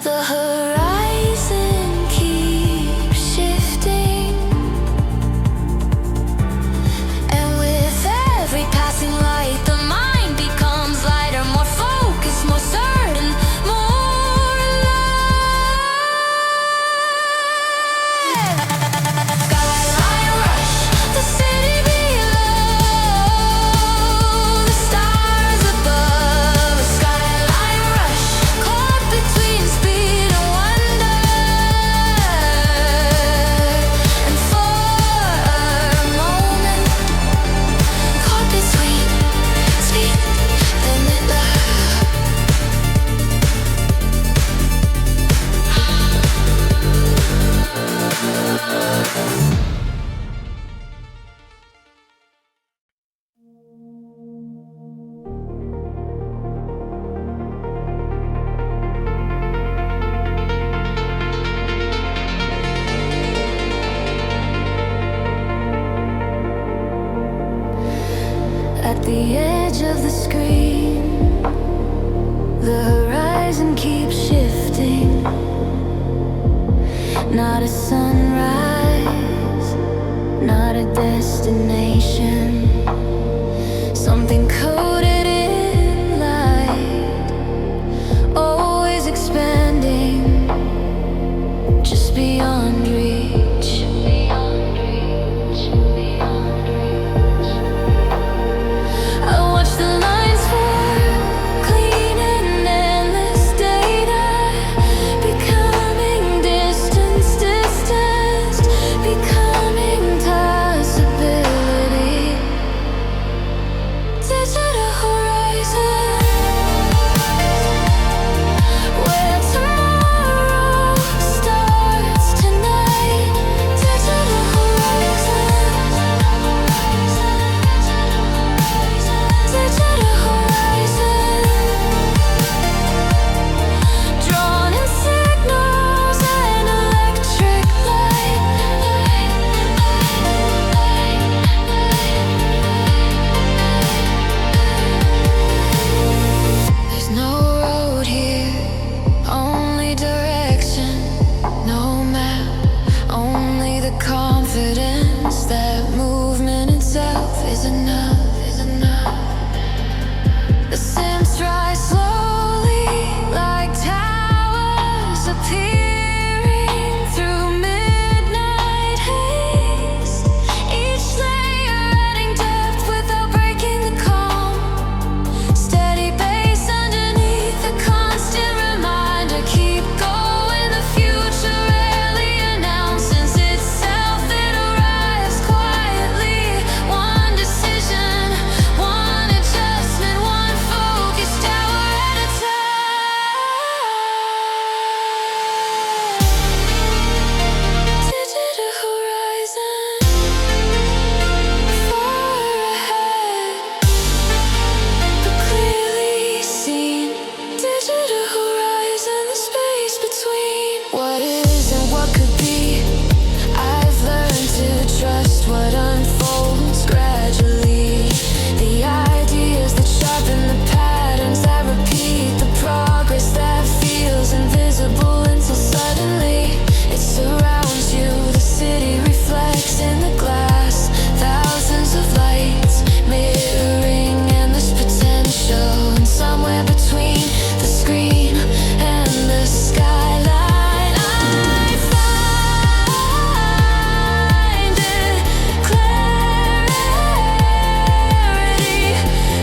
The horizon keeps shifting, and with every passing light, the mind becomes lighter, more focused, more certain, more alive. Skyline Rush, the city below, the stars above. Skyline Rush, caught between speed and wonder. And for a moment, caught between speed and love. At the edge of the screen, the horizon keeps shifting. Not a sunrise, not a destination. Something coded in light, always expanding, just beyond reach. I watch the lines form, clean and endless data, becoming distance, becoming possibility. Digital horizon, where tomorrow starts tonight. Digital horizon, digital horizon, drawn in signals and electric light. There's no road here, only direction, no map, only the confidence that movement itself is enough, is enough. The Sims rise slowly like towers appearing through midnight haze. Each layer adding depth without breaking the calm. Steady bass underneath, a constant reminder. Keep going, the future rarely announces itself. It arrives quietly. One decision, one adjustment, one focused hour at a time. Digital horizon, far ahead, but clearly seen. Digital horizon, the space between what is and what could be. I've learned to trust what unfolds gradually. The ideas that sharpen the patterns that repeat, the progress that feels invisible until suddenly it surrounds you. The city reflects in the glass, thousands of lights mirroring endless potential. And somewhere between the screen and the skyline, I find it clarity.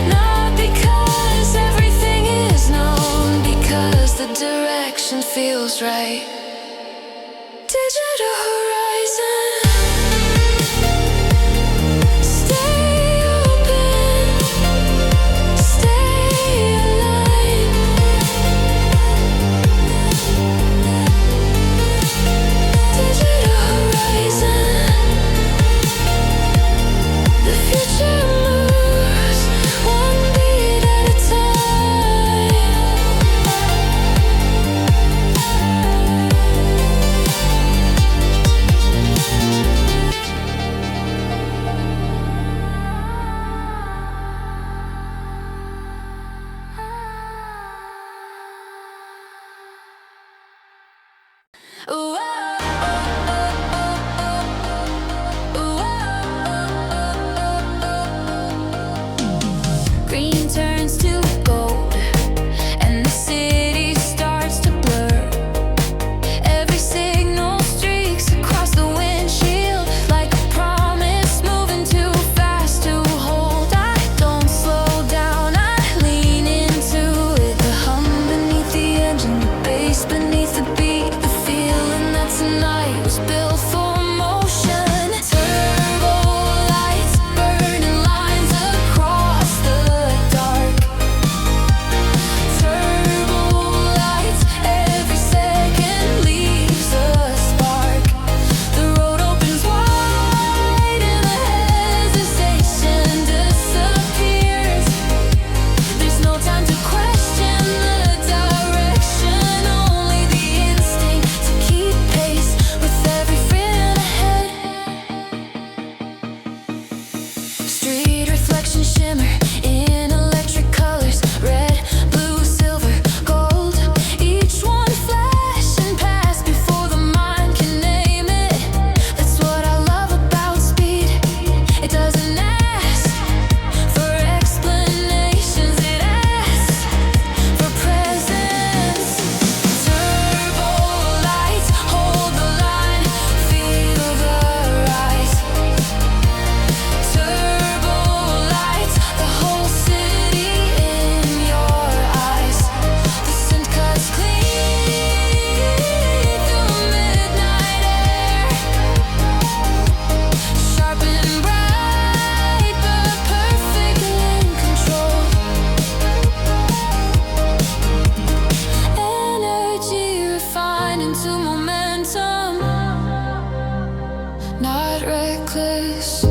Not because everything is known, because the direction feels right. Digital horizon, stay open, stay aligned. Digital horizon, the future moves one beat at a time. to momentum, not reckless.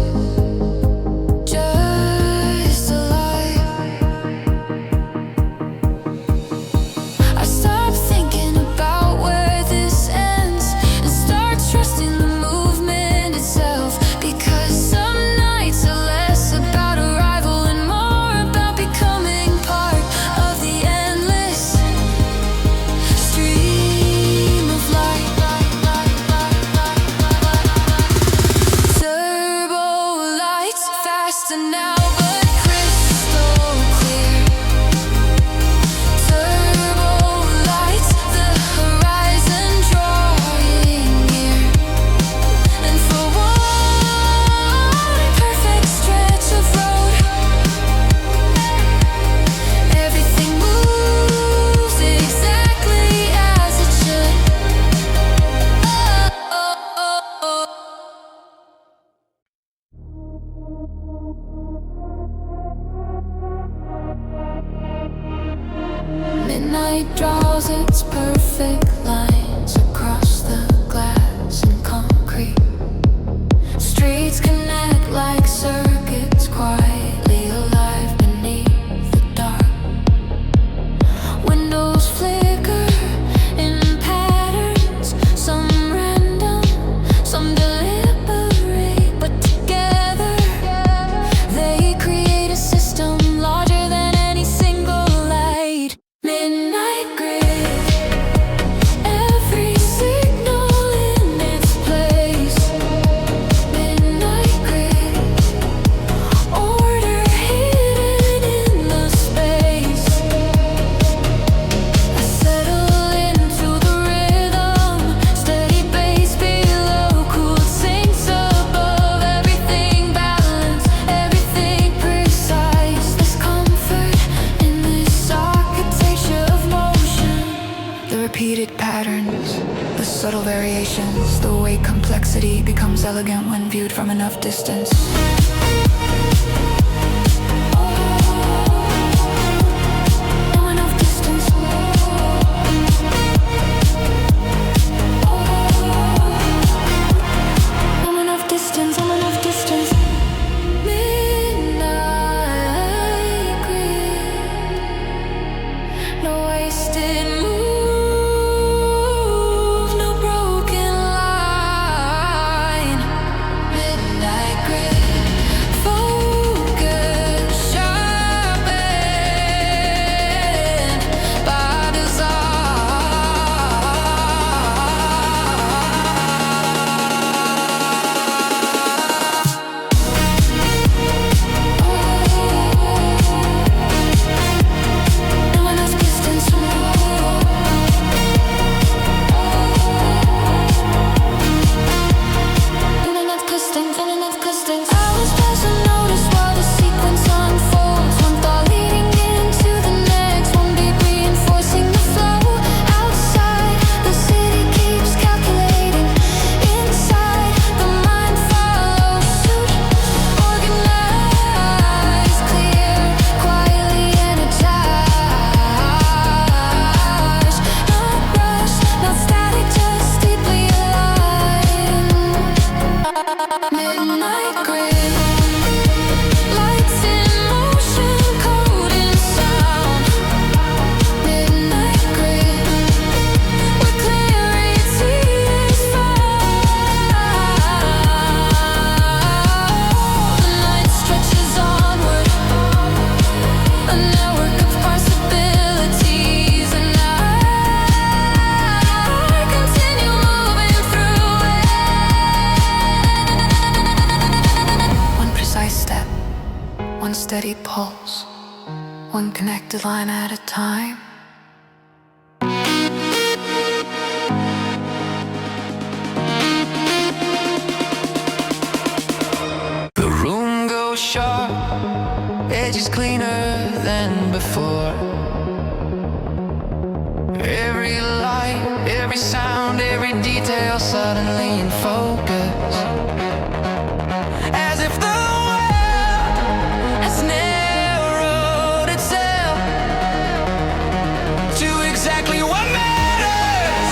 Just alive. I stop thinking about where this ends and start trusting the movement itself. Because some nights are less about arrival and more about becoming part of the endless stream of light. Turbo lights faster now, but crystal clear. Turbo lights, the horizon drawing near. And for one perfect stretch of road, everything moves exactly as it should. Midnight draws its perfect lines across the glass and concrete. Streets connect like circuits, quietly alive beneath the dark. Windows flicker in patterns, some random, some deliberate, but together they create a system larger than any single light. Midnight grid, every signal in its place. Midnight grid, order hidden in the space. I settle into the rhythm, steady bass below, cooled sinks above. Everything balanced, everything precise. There's comfort in this architecture of motion. The repeated patterns, the subtle variations, the way complexity becomes elegant when viewed from enough distance. From enough distance. From enough distance, from enough distance. Midnight grid, no wasted move, no broken line. Midnight grid, focus sharpened by no enough distance. Hours pass unnoticed while the sequence unfolds. One thought leading into the next, one beat reinforcing the flow. Outside, the city keeps calculating. Inside, the mind follows suit. Organized, clear, quietly energized. Not rushed, not static, just deeply aligned. Midnight grid, lights in motion, code in sound. Midnight grid, where clarity is found. The night stretches onward, a network of possibilities, and I continue moving through it. One precise step, one steady pulse, one connected line at a time. The room goes sharp, edges cleaner than before. Every light, every sound, every detail suddenly in focus. As if the world has narrowed itself to exactly what matters.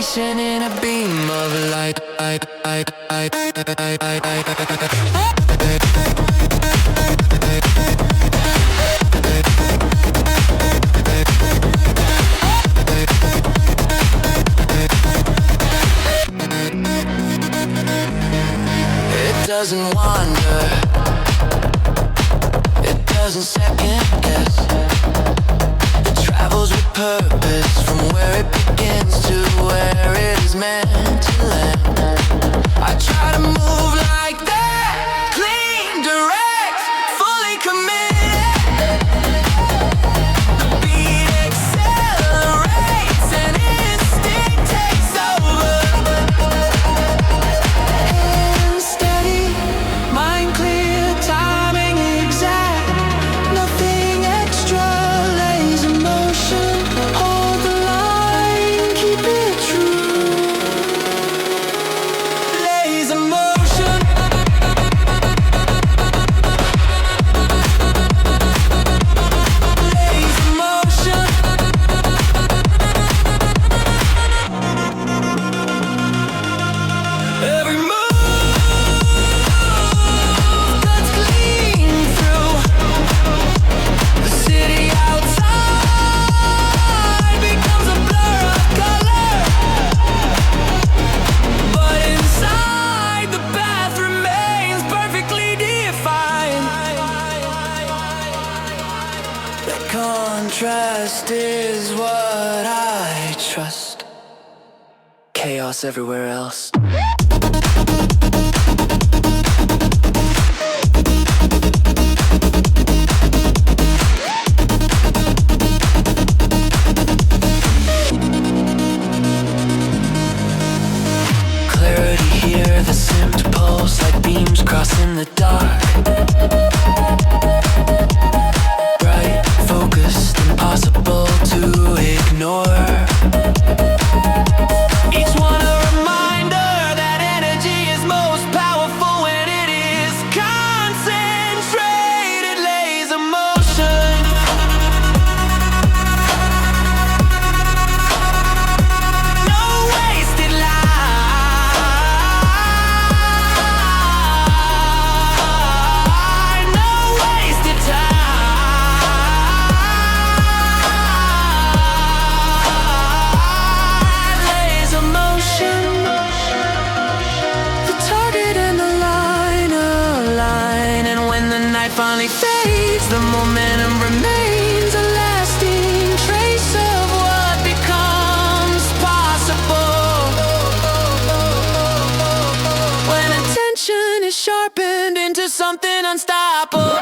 Racing in a beam of light. It doesn't wander, it doesn't second guess. It travels with purpose from where it begins to where it is meant to land. I try to move like that, clean, direct, fully committed. The beat accelerates and instinct takes over. Hands steady, mind clear, timing exact. Nothing extra, laser motion. Hold the line, keep it true. Laser motion. Laser motion. Every move cuts clean through the city outside becomes a blur of color, but inside the path remains perfectly defined. That contrast is what I trust. Chaos everywhere else. Clarity here, the symptom pulse like beams crossing the dark. Bright, focused, impossible to ignore. Each one a reminder that energy is most powerful when it is concentrated. Laser motion. No wasted line. No wasted time. Laser motion. The target and the line align, and when the night finally fades, the momentum remains a lasting trace of what becomes possible. When attention is sharpened into something unstoppable.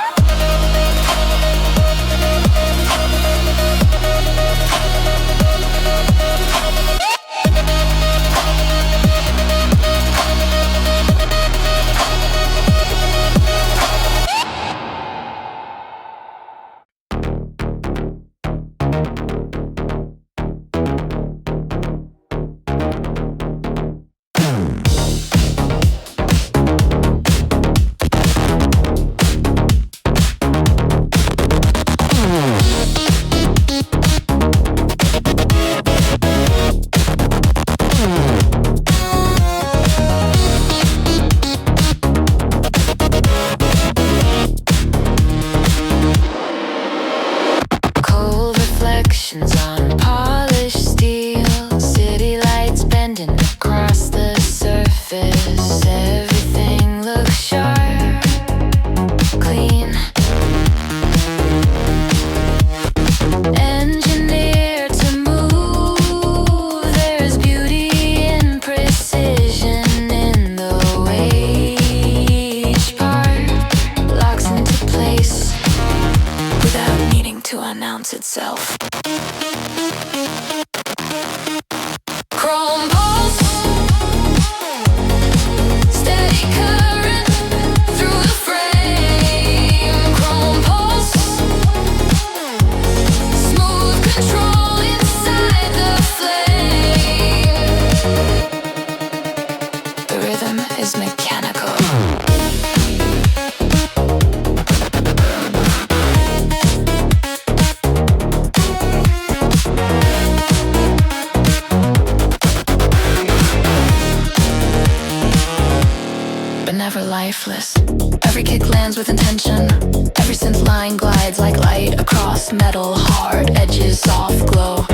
Cold reflections on polished steel. City lights bending across the surface. Everything looks sharp, clean. Engineered to move. There's beauty in precision in the way each part locks into place without needing to announce itself. Chrome pulse, steady current through the frame. Chrome pulse, smooth control inside the flame. The rhythm is mechanical. never lifeless. Every kick lands with intention. Every synth line glides like light across metal. Hard edges, soft glow.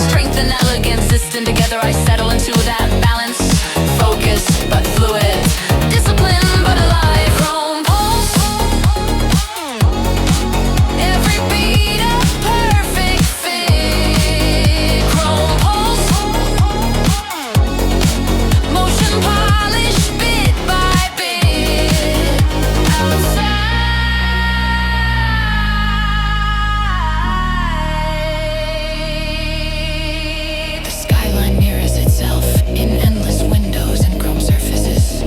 Strength and elegance distant together. I settle into that balance. Focus but fluid. Discipline but alive. Chrome pulse. Every beat a perfect fit. Chrome pulse. Motion polished bit by bit. Outside, the skyline mirrors itself in endless windows and chrome surfaces.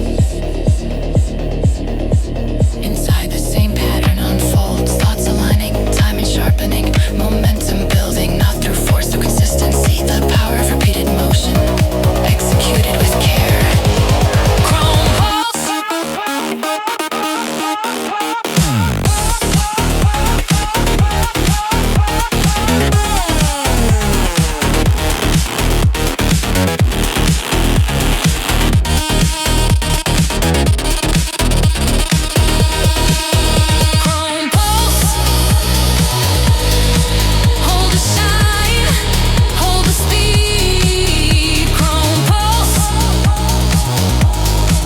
Inside, the same pattern unfolds, thoughts aligning, timing sharpening, momentum building, not through force, through consistency. The power of repeated motion, executed with care. Chrome pulse. Chrome pulse. Hold the shine, hold the speed. Chrome pulse.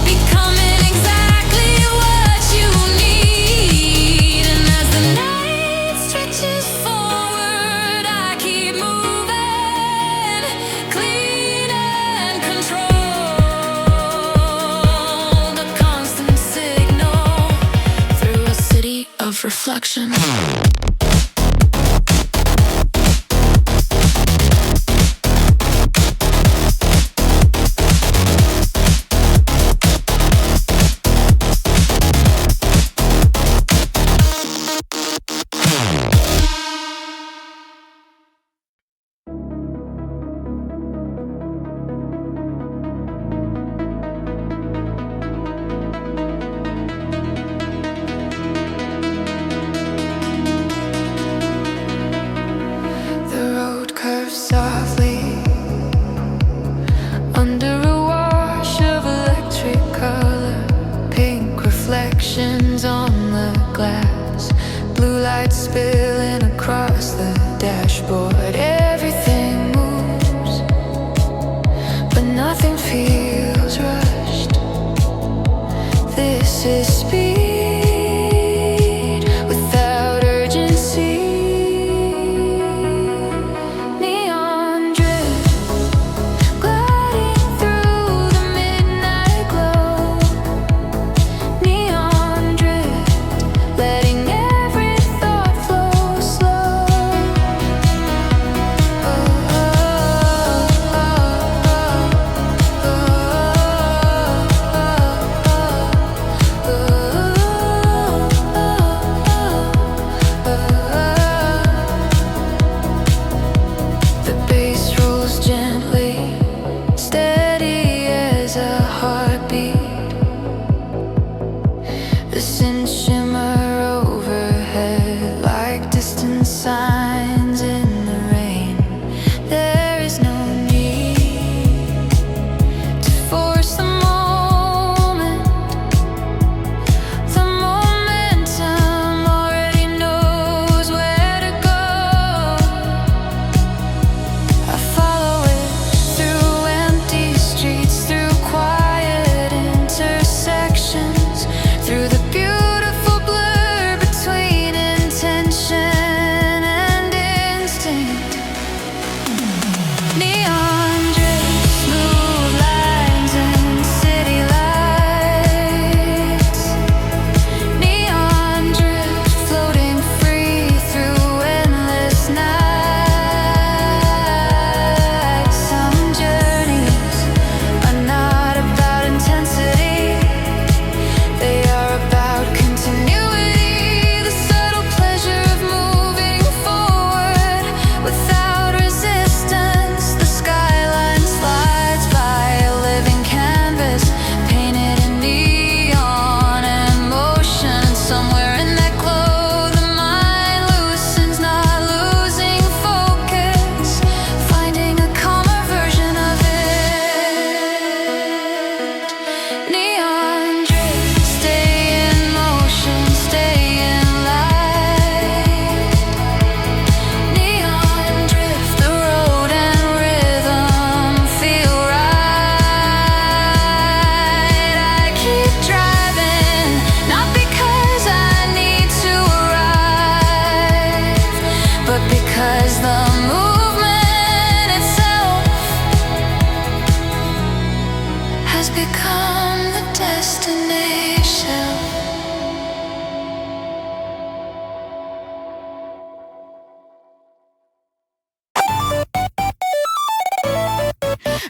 Becoming exactly what you need. And as the night stretches forward, I keep moving, clean and controlled. A constant signal through a city of reflection. The road curves softly under a wash of electric color. Pink reflections on the glass. Blue light spilling across the dashboard. Everything moves, but nothing feels rushed. This is speed without urgency. Neon drift gliding through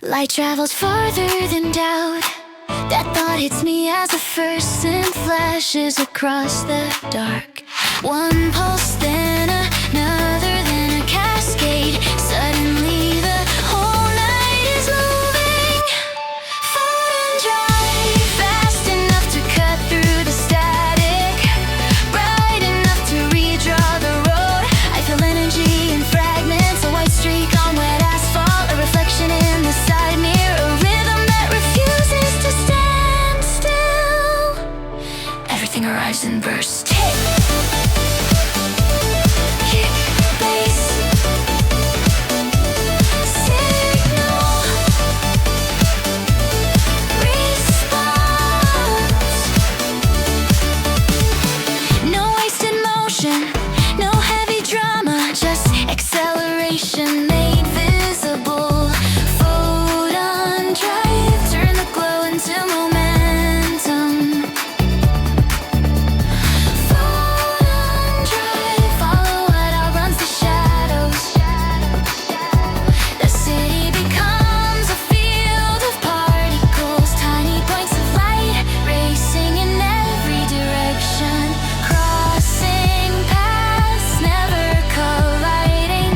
Light travels farther than doubt. That thought hits me as a first and flashes across the dark. One pulse, then another, then a cascade. Suddenly the whole night is moving. Photon Drive, fast enough to cut through the static, bright enough to redraw the road. I feel energy in fragments, a white streak on wet asphalt, a reflection in the side mirror, a rhythm that refuses to stand still. Everything arrives in bursts. Kick, bass, signal, response. No wasted motion, no heavy drama, just acceleration made visible. Photon Drive, turn the glow into momentum. Photon Drive, follow what outruns the shadows. The city becomes a field of particles, tiny points of light racing in every direction, crossing paths, never colliding,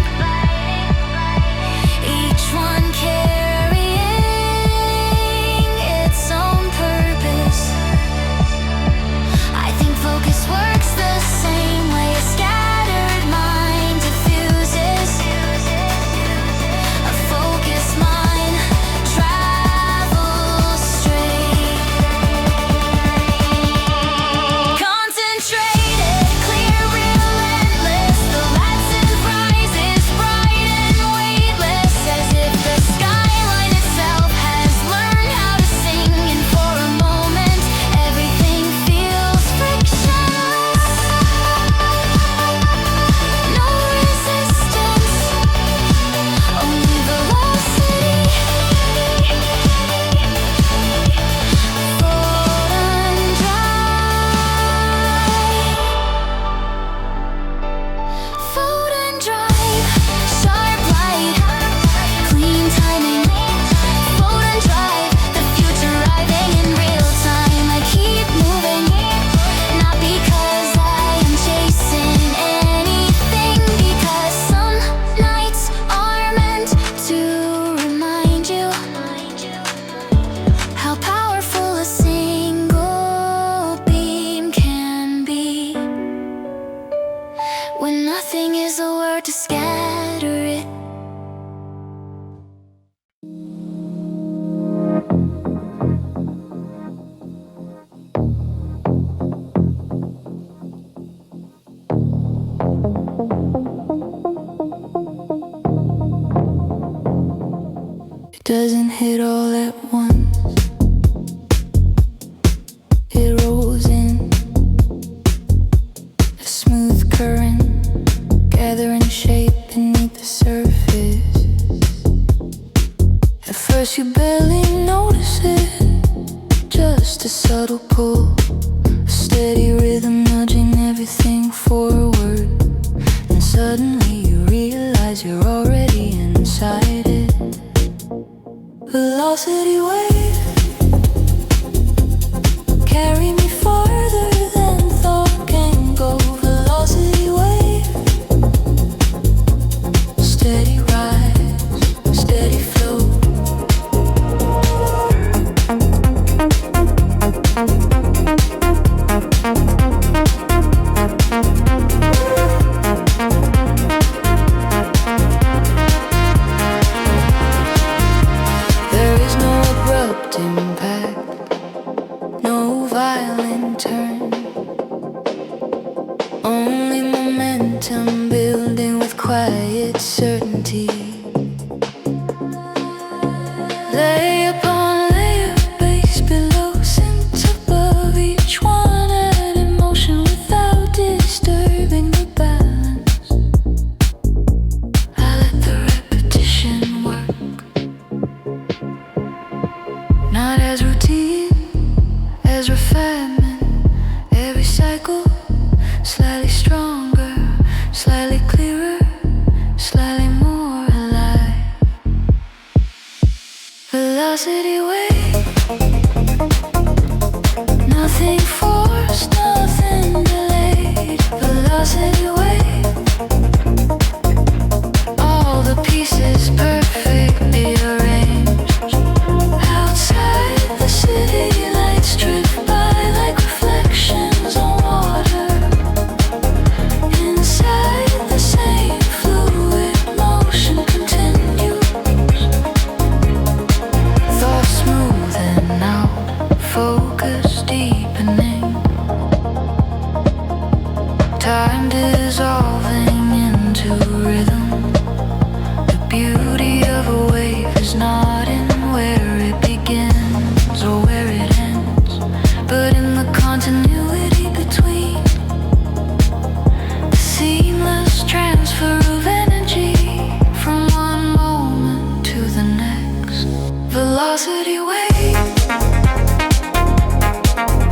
each one carrying its own purpose. I think focus works the same way a scattered mind diffuses. A focused mind travels straight. Concentrated, clear, relentless. The light rises bright and weightless, as if the skyline itself has learned how to sing. And for a moment, everything feels frictionless. No resistance, only velocity. Photon Drive. Photon Drive. Sharp light, clean timing. Photon Drive. The future arriving in real time. I keep moving, not because I am chasing anything, because some nights are meant to remind you how powerful a single beam can be, when nothing is a word to scatter it. It doesn't hit all at once. It rolls in, a smooth current, gathering shape beneath the surface. At first you barely notice it, just a subtle pull, a steady rhythm nudging everything forward. And suddenly you realize you're already inside it. Velocity wave, carry me farther than thought can go. Velocity wave, steady rise, steady flow. There is no abrupt impact, no violent turn, only momentum building with quiet certainty. Lay upon layer, base below, sent above, each one added motion without disturbing the balance. I let the repetition work, not as routine, as refinement. Every cycle, slightly stronger, slightly clearer, slightly more alive. velocity wave. Nothing forced, nothing delayed. Velocity wave. All the pieces perfectly arranged. Outside the city lights drift by like reflections on water. Inside the same fluid motion continues. Thoughts smoothing out, focus deepening. Time dissolving into rhythm. The beauty of a wave is not in where it begins or where it ends, but in the continuity between. The seamless transfer of energy from one moment to the next. Velocity wave.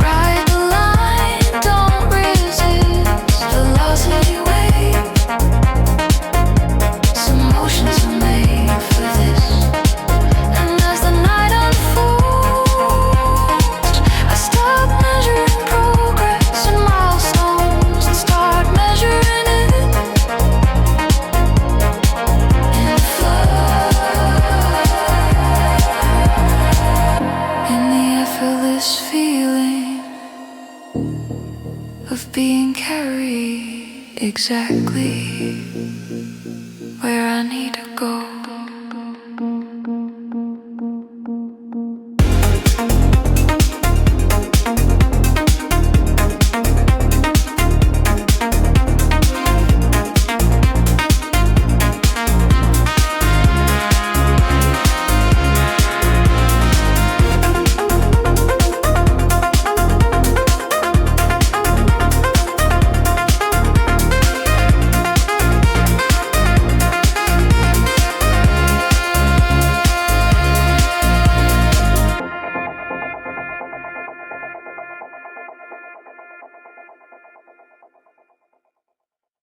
Ride the line, don't resist. Velocity wave. Some motions are made for this. And as the night unfolds, I stop measuring progress and milestones and start measuring it in flow. In the effortless feeling of being carried exactly where I need to go.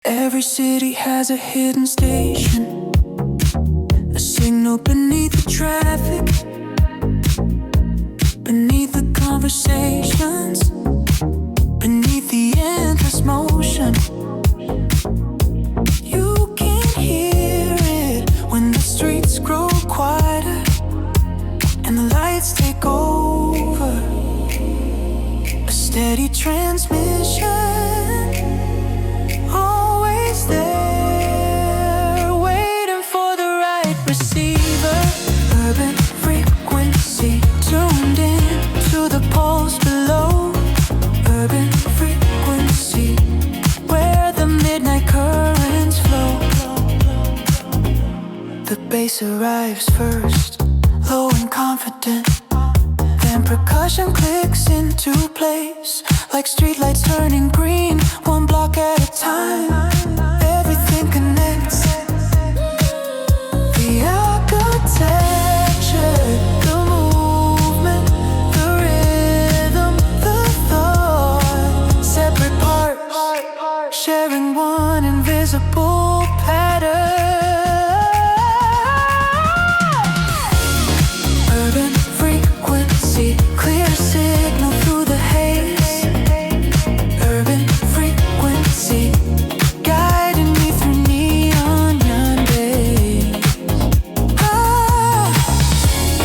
Every city has a hidden station, a signal beneath the traffic, beneath the conversations, beneath the endless motion. You can hear it when the streets grow quieter and the lights take over. A steady transmission, always there, waiting for the right receiver. Urban frequency tuned in to the pulse below. Urban frequency, where the midnight currents flow. The bass arrives first, low and confident. Then percussion clicks into place, like streetlights turning green, one block at a time. Everything connects. The architecture, the movement, the rhythm, the thought. Separate parts, sharing one invisible pattern. Urban frequency, clear signal through the haze. Urban frequency, guiding me through neon days.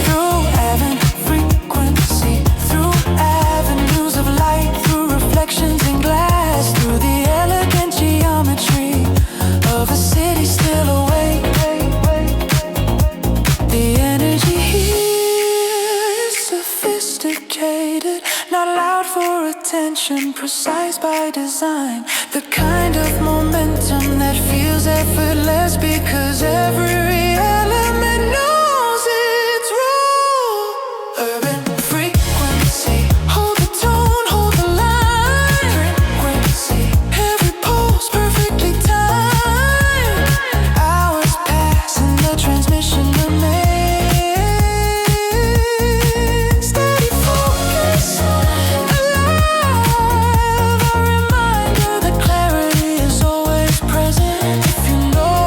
Through urban frequency, through avenues of light, through reflections in glass, through the elegant geometry of a city still awake. The energy here is sophisticated, not loud for attention, precise by design. The kind of momentum that feels effortless because every element knows its role. Urban frequency, hold the tone, hold the line. Frequency, every pulse perfectly timed. Hours pass and the transmission remains. Steady focus, alive. A reminder that clarity is always present. If you know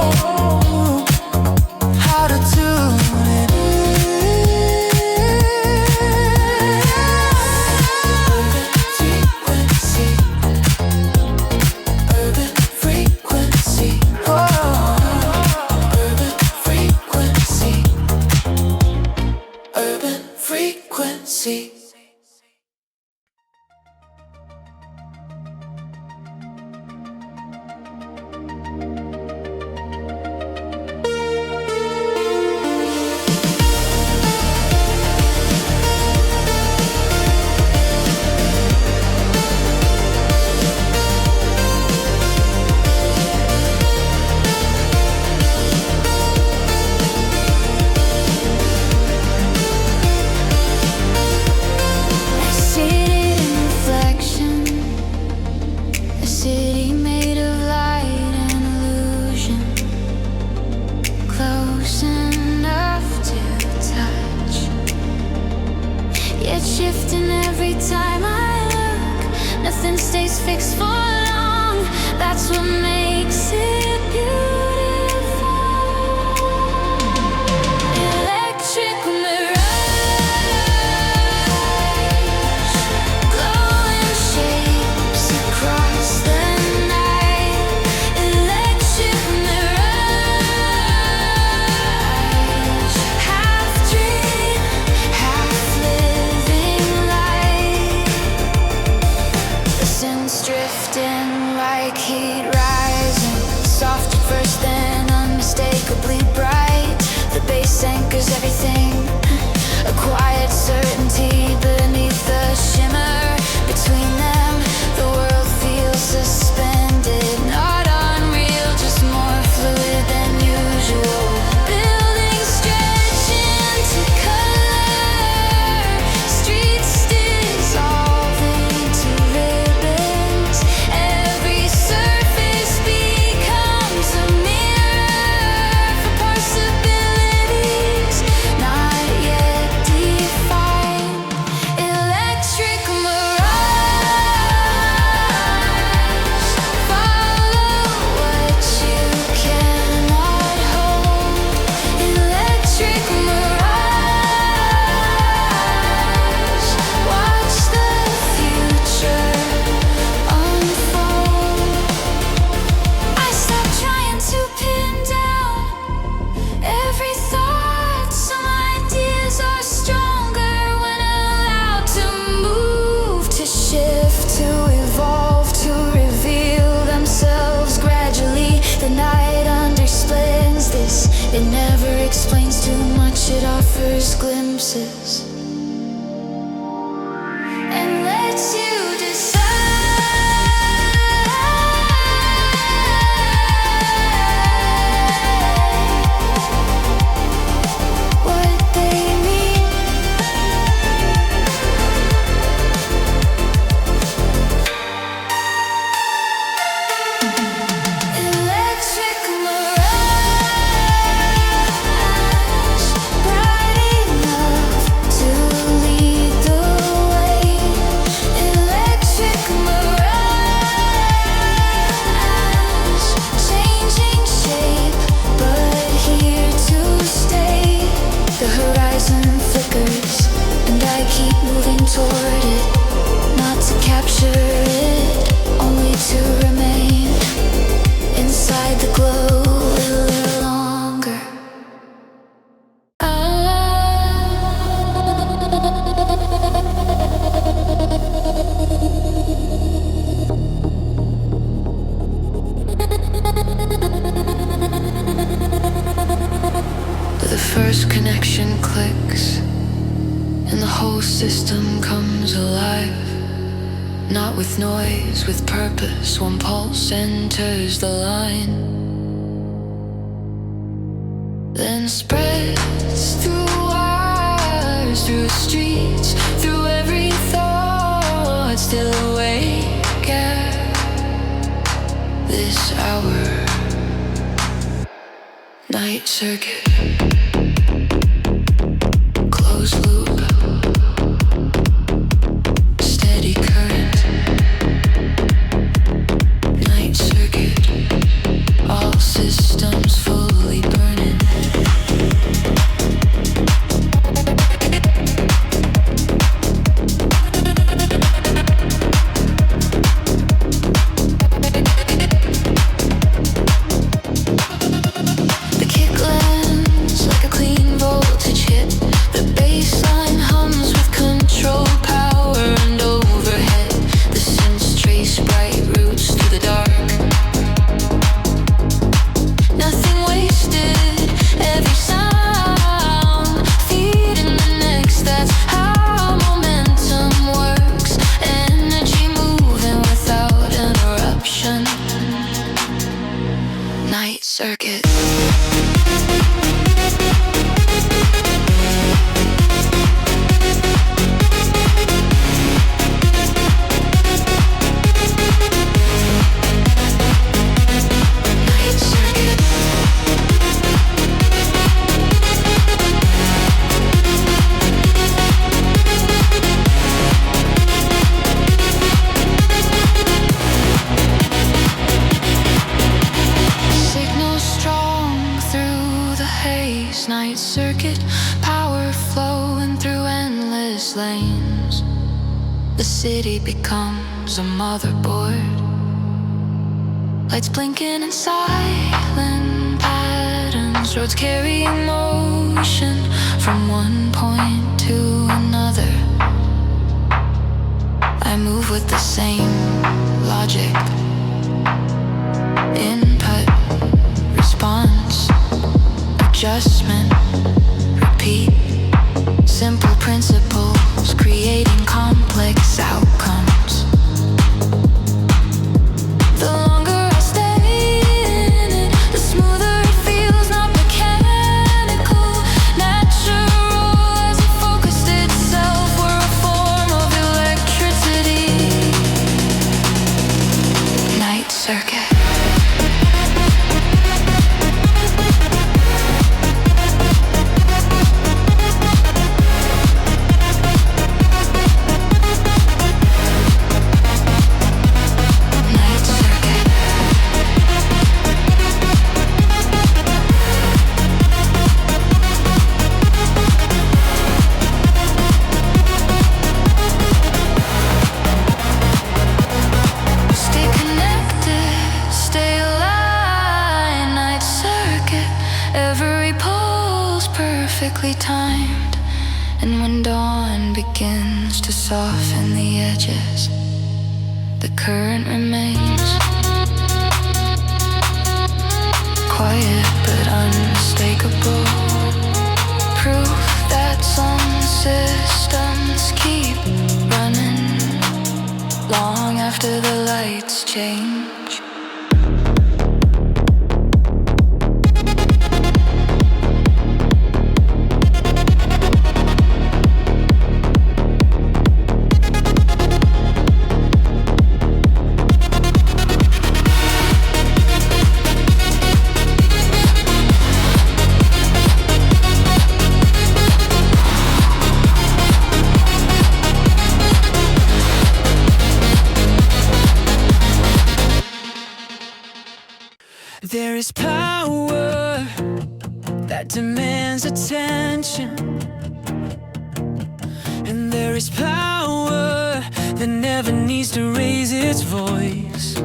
see. first connection clicks and the whole system comes alive. Not with noise, with purpose. One pulse enters the line, then spreads through wires, through streets, through every thought. Still awake at this hour. Night circuit, closed loop, steady current. Night circuit, all systems fully burning. The kick lands like race, night circuit, power flowing through endless lanes. The city becomes a motherboard, lights blinking in silent patterns. Roads carry emotion from one point to another. I move with the same logic. Input, response, adjustment, repeat. Simple principles creating complex outcomes. The longer I stay in it, the smoother it feels, not mechanical, natural as it focused itself. We're a form of electricity. Night circuit. Perfectly timed, and when dawn begins to soften the edges, the current remains quiet but unmistakable. Proof that some systems keep running long after the lights change. There is power that demands attention, and there is power that never needs to raise its voice.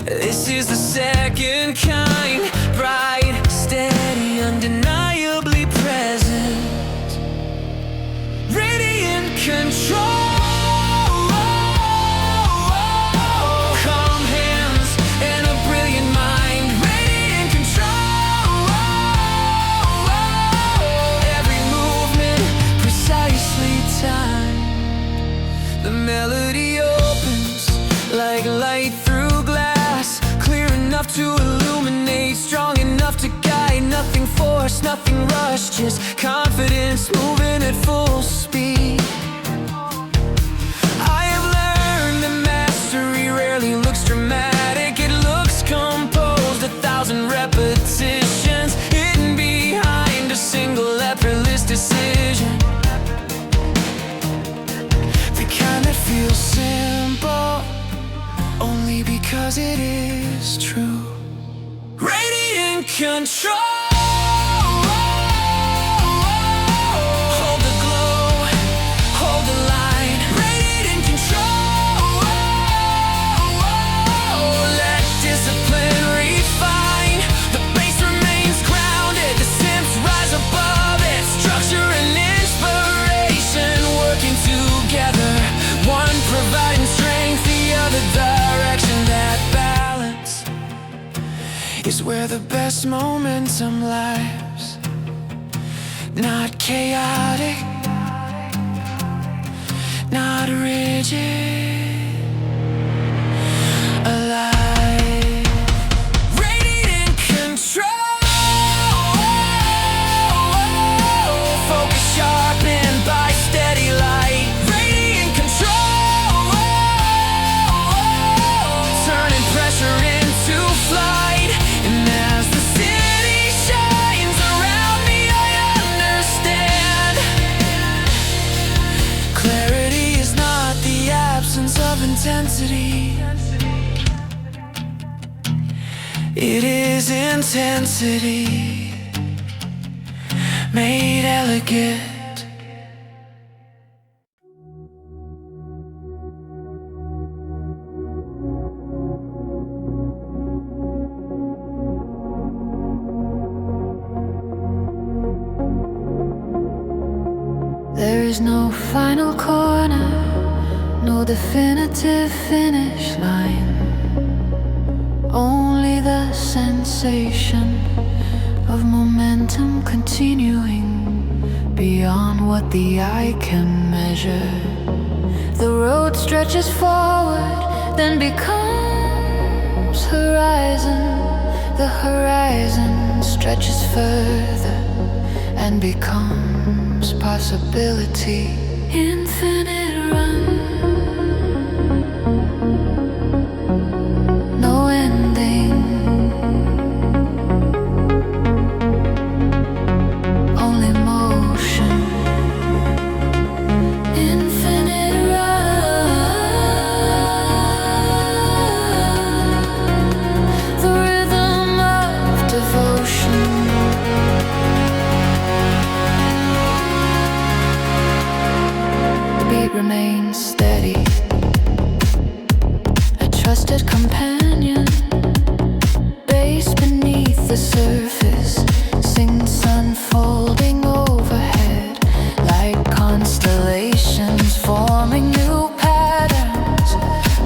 This is the second kind, bright, steady, undeniably present, radiant control. The melody opens like light through glass, clear enough to illuminate, strong enough to guide. Nothing forced, nothing rushed, just confidence moving at full speed. I have learned that mastery rarely looks dramatic. It looks composed, 1,000 repetitions hidden behind a single effortless decision. Feels simple only because it is true. Radiant control. Hold the glow, hold the light. Radiant control. Let discipline refine. The base remains grounded, the simps rise above it. Structure and inspiration working together. One providing strength, the other direction. That balance is where the best momentum lies. Not chaotic, not rigid, alive. Radiant control. Focus sharpened by steady light. Into flight, and as the city shines around me, I understand. Clarity is not the absence of intensity, it is intensity. made elegant. There is no final corner, no definitive finish line. Only the sensation of momentum continuing beyond what the eye can measure. The road stretches forward, then becomes horizon. The horizon stretches further and becomes possibility. Infinite run, no ending, only motion. Infinite run, the rhythm of devotion. The beat remains steady, a trusted companion, based beneath the surface, sinks unfolding overhead like constellations, forming new patterns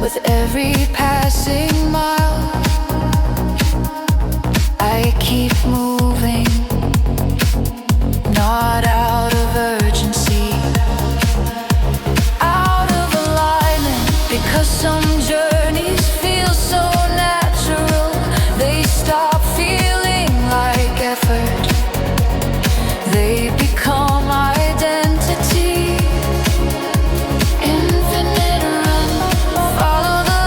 with every passing mile. I keep moving, not out of urgency, out of alignment, because some journeys feel so natural, they stop feeling like effort, they become identity. Infinite run, follow the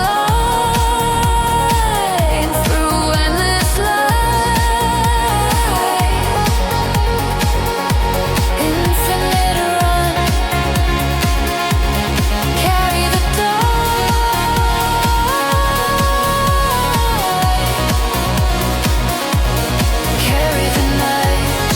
line through endless light. Infinite run, carry the die, carry the night.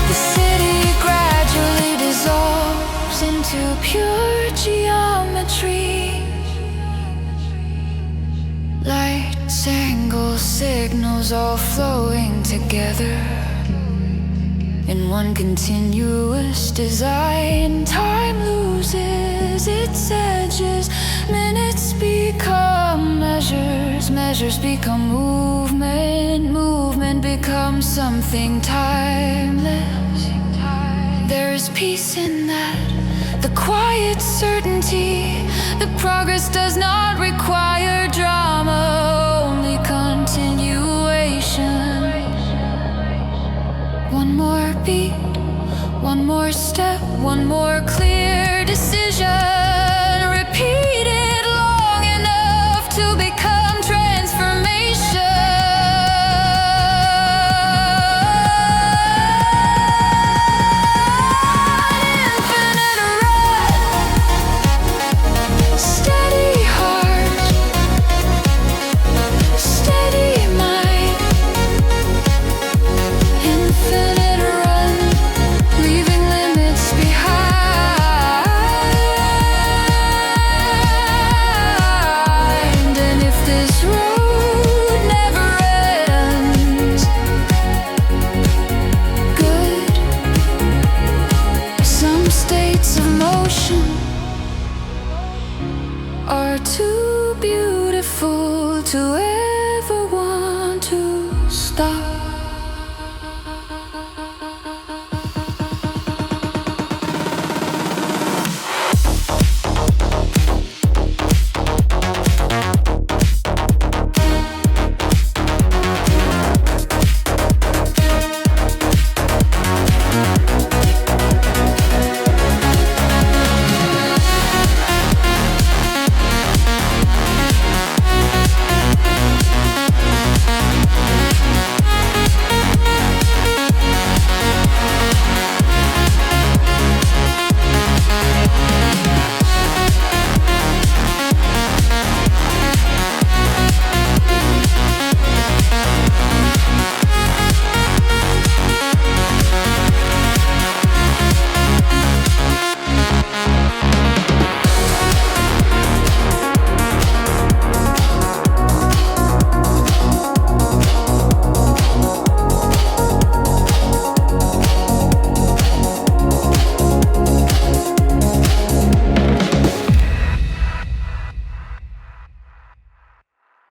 The city gradually dissolves into pure geometry. Lights, angles, signals all flowing together in one continuous design. Time loses its edges, minutes become measures, measures become movement, movement becomes something timeless. There is peace in that, the quiet certainty that progress does not require drama, only continuation. One more beat, one more step, one more clear decision, repeated long enough to become transformation. Infinite run, steady heart, steady mind. Infinite run, leaving limits behind. And if this road never ends, good. Some states of motion are too beautiful to end.